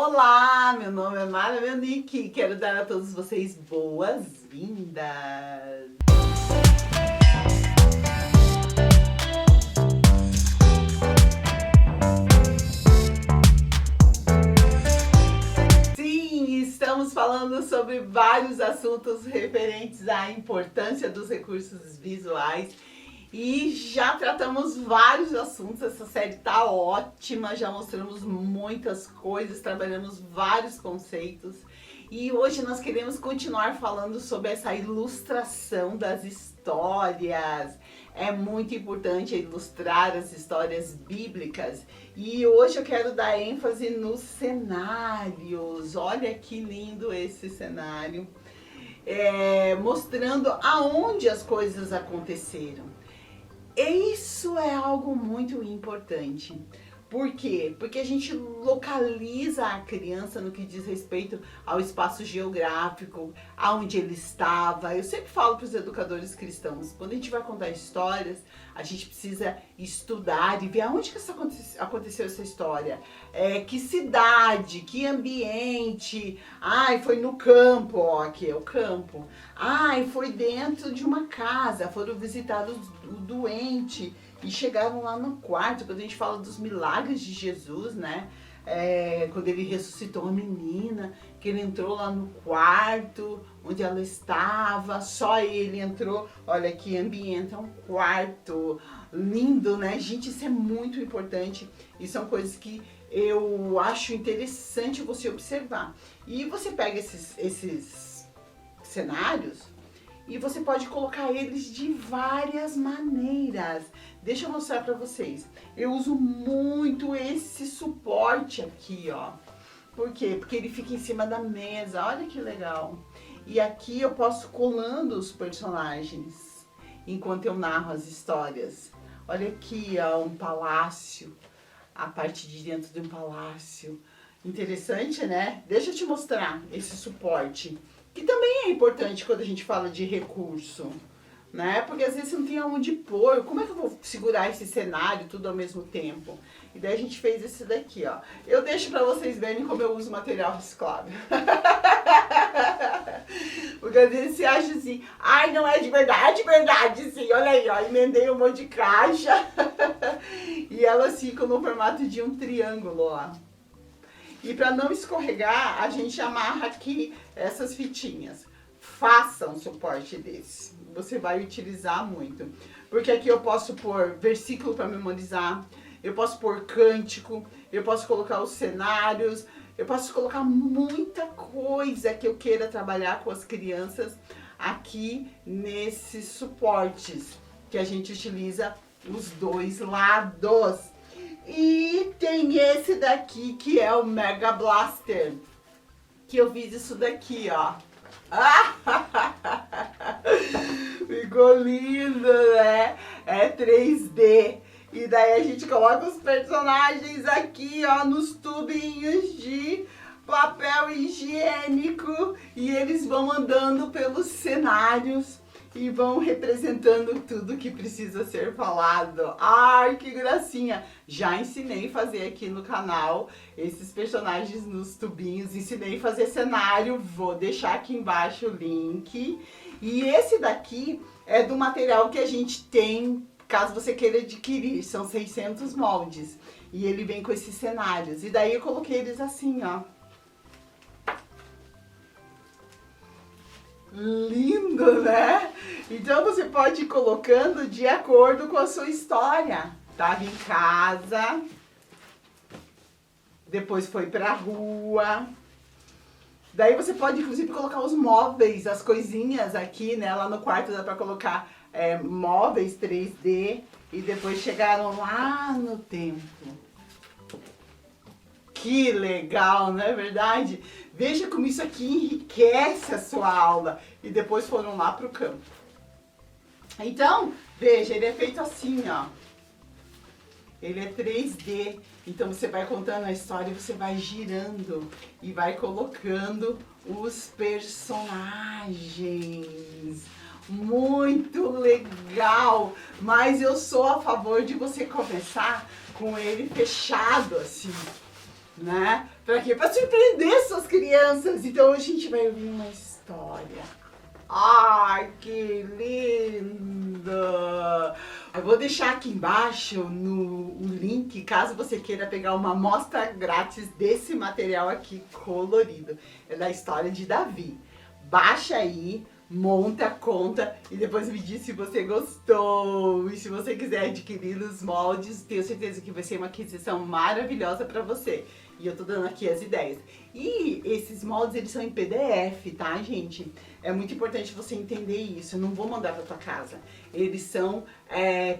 Olá, meu nome é Mara Melnick e quero dar a todos vocês boas-vindas. Sim, estamos falando sobre vários assuntos referentes à importância dos recursos visuais. E já tratamos vários assuntos, essa série tá ótima, já mostramos muitas coisas, trabalhamos vários conceitos. E hoje nós queremos continuar falando sobre essa ilustração das histórias. É muito importante ilustrar as histórias bíblicas. E hoje eu quero dar ênfase nos cenários. Olha que lindo esse cenário. Mostrando aonde as coisas aconteceram. Isso é algo muito importante. Por quê? Porque a gente localiza a criança no que diz respeito ao espaço geográfico, aonde ele estava. Eu sempre falo para os educadores cristãos, quando a gente vai contar histórias, a gente precisa estudar e ver aonde que aconteceu essa história. Que cidade, que ambiente. Ai, foi no campo, ó, aqui é o campo. Ai, foi dentro de uma casa, foram visitar o doente. E chegaram lá no quarto, quando a gente fala dos milagres de Jesus, né? Quando ele ressuscitou a menina, que ele entrou lá no quarto, onde ela estava, só ele entrou. Olha que ambiente, é um quarto lindo, né? Gente, isso é muito importante e são coisas que eu acho interessante você observar. E você pega esses cenários e você pode colocar eles de várias maneiras. Deixa eu mostrar para vocês. Eu uso muito esse suporte aqui, ó. Por quê? Porque ele fica em cima da mesa. Olha que legal. E aqui eu posso colando os personagens enquanto eu narro as histórias. Olha aqui, ó, um palácio. A parte de dentro de um palácio. Interessante, né? Deixa eu te mostrar esse suporte. Que também é importante quando a gente fala de recurso, né? Porque às vezes você não tem aonde pôr. Como é que eu vou segurar esse cenário tudo ao mesmo tempo? E daí a gente fez esse daqui, ó. Eu deixo pra vocês verem como eu uso material reciclável. Porque às vezes você acha assim, ai, não é de verdade sim. Olha aí, ó, emendei um monte de caixa. E elas ficam no formato de um triângulo, ó. E para não escorregar, a gente amarra aqui essas fitinhas. Faça um suporte desse. Você vai utilizar muito. Porque aqui eu posso pôr versículo para memorizar. Eu posso pôr cântico. Eu posso colocar os cenários. Eu posso colocar muita coisa que eu queira trabalhar com as crianças aqui nesses suportes. Que a gente utiliza os dois lados. E tem esse daqui que é o Mega Blaster, que eu fiz isso daqui, ó. Ficou lindo, né? É 3D. E daí a gente coloca os personagens aqui, ó, nos tubinhos de papel higiênico. E eles vão andando pelos cenários e vão representando tudo que precisa ser falado. Ai, que gracinha! Já ensinei a fazer aqui no canal esses personagens nos tubinhos, ensinei a fazer cenário, vou deixar aqui embaixo o link. E esse daqui é do material que a gente tem, caso você queira adquirir, são 600 moldes. E ele vem com esses cenários. E daí eu coloquei eles assim, ó. Lindo, né? Então você pode ir colocando de acordo com a sua história. Tava em casa, depois foi pra rua. Daí você pode inclusive colocar os móveis, as coisinhas aqui, né? Lá no quarto dá pra colocar móveis 3D. E depois chegaram lá no templo. Que legal, não é verdade? Veja como isso aqui enriquece a sua aula. E depois foram lá para o campo. Então, veja, ele é feito assim, ó. Ele é 3D. Então você vai contando a história e você vai girando. E vai colocando os personagens. Muito legal! Mas eu sou a favor de você começar com ele fechado assim. né? Pra quê? Pra surpreender suas crianças. Então hoje a gente vai ouvir uma história. Ai, que linda! Eu vou deixar aqui embaixo o link, caso você queira pegar uma amostra grátis desse material aqui colorido. É da história de Davi. Baixa aí, monta, conta e depois me diz se você gostou. E se você quiser adquirir os moldes, tenho certeza que vai ser uma aquisição maravilhosa para você. E eu tô dando aqui as ideias. E esses moldes, eles são em PDF, tá, gente? É muito importante você entender isso. Eu não vou mandar pra tua casa. Eles são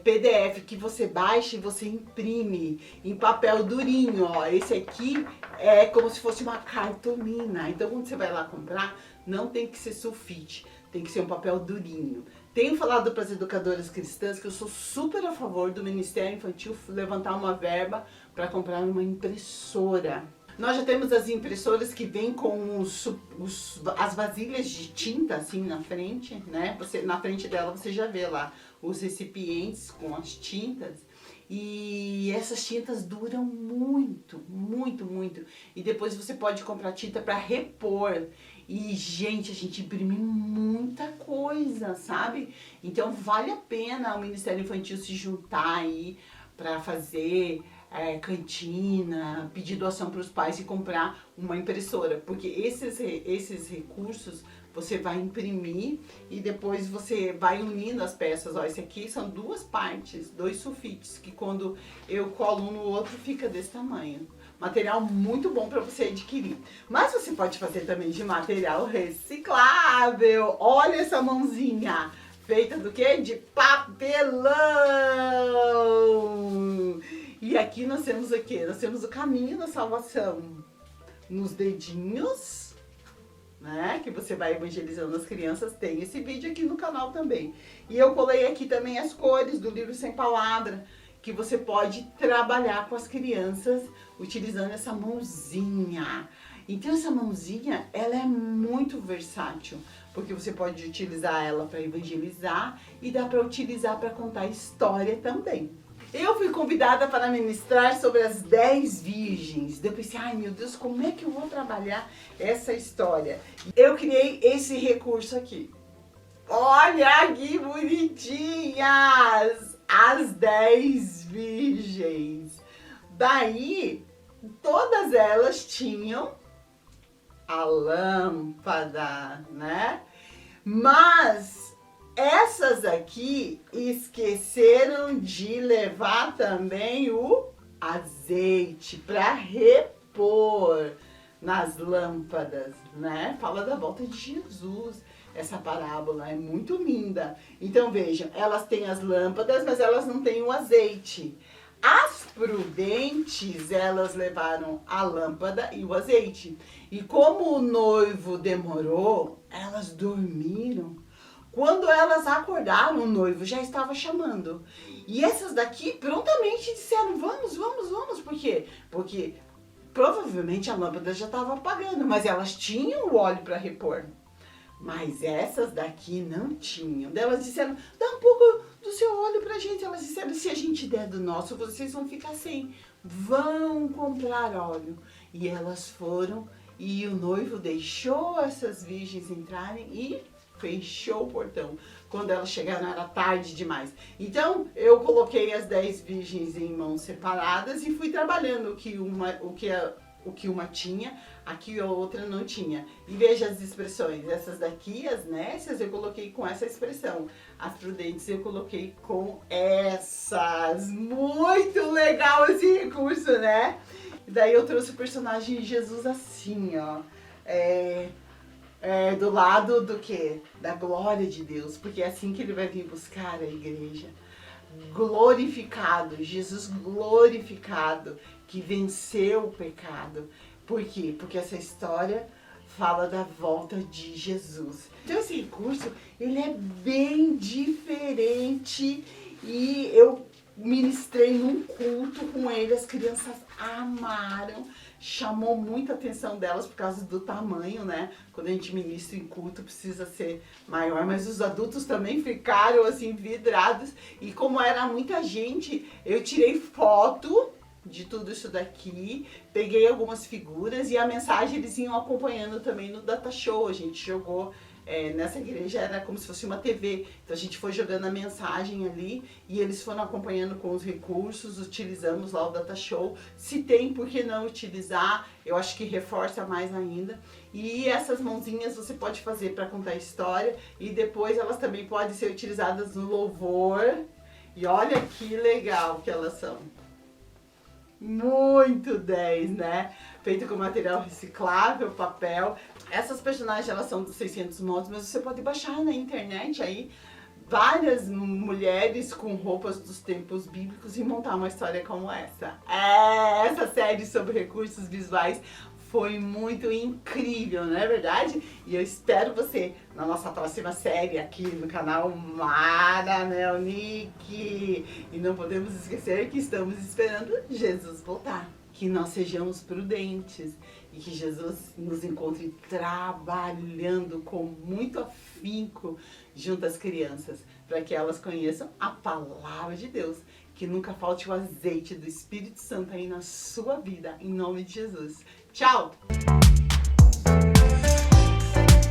PDF que você baixa e você imprime em papel durinho, ó. Esse aqui é como se fosse uma cartolina. Então, quando você vai lá comprar, não tem que ser sulfite. Tem que ser um papel durinho. Tenho falado para as educadoras cristãs que eu sou super a favor do Ministério Infantil levantar uma verba para comprar uma impressora. Nós já temos as impressoras que vêm com as vasilhas de tinta assim na frente, né? Na frente dela você já vê lá os recipientes com as tintas. E essas tintas duram muito, muito, muito. E depois você pode comprar tinta para repor. E, gente, a gente imprime muita coisa, sabe? Então, vale a pena o Ministério Infantil se juntar aí para fazer cantina, pedir doação para os pais e comprar uma impressora. Porque esses recursos você vai imprimir e depois você vai unindo as peças. Ó, esse aqui são duas partes, dois sulfites, que quando eu colo um no outro fica desse tamanho. Material muito bom para você adquirir. Mas você pode fazer também de material reciclável. Olha essa mãozinha. Feita do quê? De papelão. E aqui nós temos o quê? Nós temos o caminho da salvação nos dedinhos, né? Que você vai evangelizando as crianças. Tem esse vídeo aqui no canal também. E eu colei aqui também as cores do livro Sem Palavra, que você pode trabalhar com as crianças utilizando essa mãozinha. Então essa mãozinha, ela é muito versátil, porque você pode utilizar ela para evangelizar e dá para utilizar para contar história também. Eu fui convidada para ministrar sobre as 10 virgens. Eu pensei, ai meu Deus, como é que eu vou trabalhar essa história? Eu criei esse recurso aqui. Olha que bonitinhas! As 10 virgens. Daí, todas elas tinham a lâmpada, né? Mas essas aqui esqueceram de levar também o azeite para repor nas lâmpadas, né? Fala da volta de Jesus. Essa parábola é muito linda. Então vejam, elas têm as lâmpadas, mas elas não têm o azeite. As prudentes, elas levaram a lâmpada e o azeite. E como o noivo demorou, elas dormiram. Quando elas acordaram, o noivo já estava chamando. E essas daqui prontamente disseram, vamos, vamos, vamos. Por quê? Porque provavelmente a lâmpada já estava apagando, mas elas tinham o óleo para repor. Mas essas daqui não tinham. Elas disseram, dá um pouco do seu óleo pra gente. Elas disseram, se a gente der do nosso, vocês vão ficar sem. Vão comprar óleo. E elas foram e o noivo deixou essas virgens entrarem e fechou o portão. Quando elas chegaram era tarde demais. Então eu coloquei as 10 virgens em mãos separadas e fui trabalhando o que uma tinha, aqui a outra não tinha. E veja as expressões, essas daqui, as nécias, eu coloquei com essa expressão. As prudentes eu coloquei com essas. Muito legal esse recurso, né? E daí eu trouxe o personagem de Jesus assim, ó. Do lado do quê? Da glória de Deus, porque é assim que ele vai vir buscar a igreja. Glorificado, Jesus glorificado, que venceu o pecado. Por quê? Porque essa história fala da volta de Jesus. Então esse recurso, ele é bem diferente e eu ministrei num culto com ele, as crianças amaram, chamou muita atenção delas por causa do tamanho, né? Quando a gente ministra em culto precisa ser maior, mas os adultos também ficaram assim vidrados e como era muita gente, eu tirei foto de tudo isso daqui, peguei algumas figuras e a mensagem eles iam acompanhando também no data show. A gente jogou, nessa igreja era como se fosse uma TV, então a gente foi jogando a mensagem ali e eles foram acompanhando com os recursos, utilizamos lá o data show. Se tem, por que não utilizar? Eu acho que reforça mais ainda. E essas mãozinhas você pode fazer para contar história e depois elas também podem ser utilizadas no louvor. E olha que legal que elas são. Muito 10, né? Feito com material reciclável, papel. Essas personagens, elas são dos 600 modos, mas você pode baixar na internet aí várias mulheres com roupas dos tempos bíblicos e montar uma história como essa. Essa série sobre recursos visuais foi muito incrível, não é verdade? E eu espero você na nossa próxima série aqui no canal Mara Melnick. E não podemos esquecer que estamos esperando Jesus voltar. Que nós sejamos prudentes e que Jesus nos encontre trabalhando com muito afinco junto às crianças, para que elas conheçam a palavra de Deus. Que nunca falte o azeite do Espírito Santo aí na sua vida, em nome de Jesus. Tchau!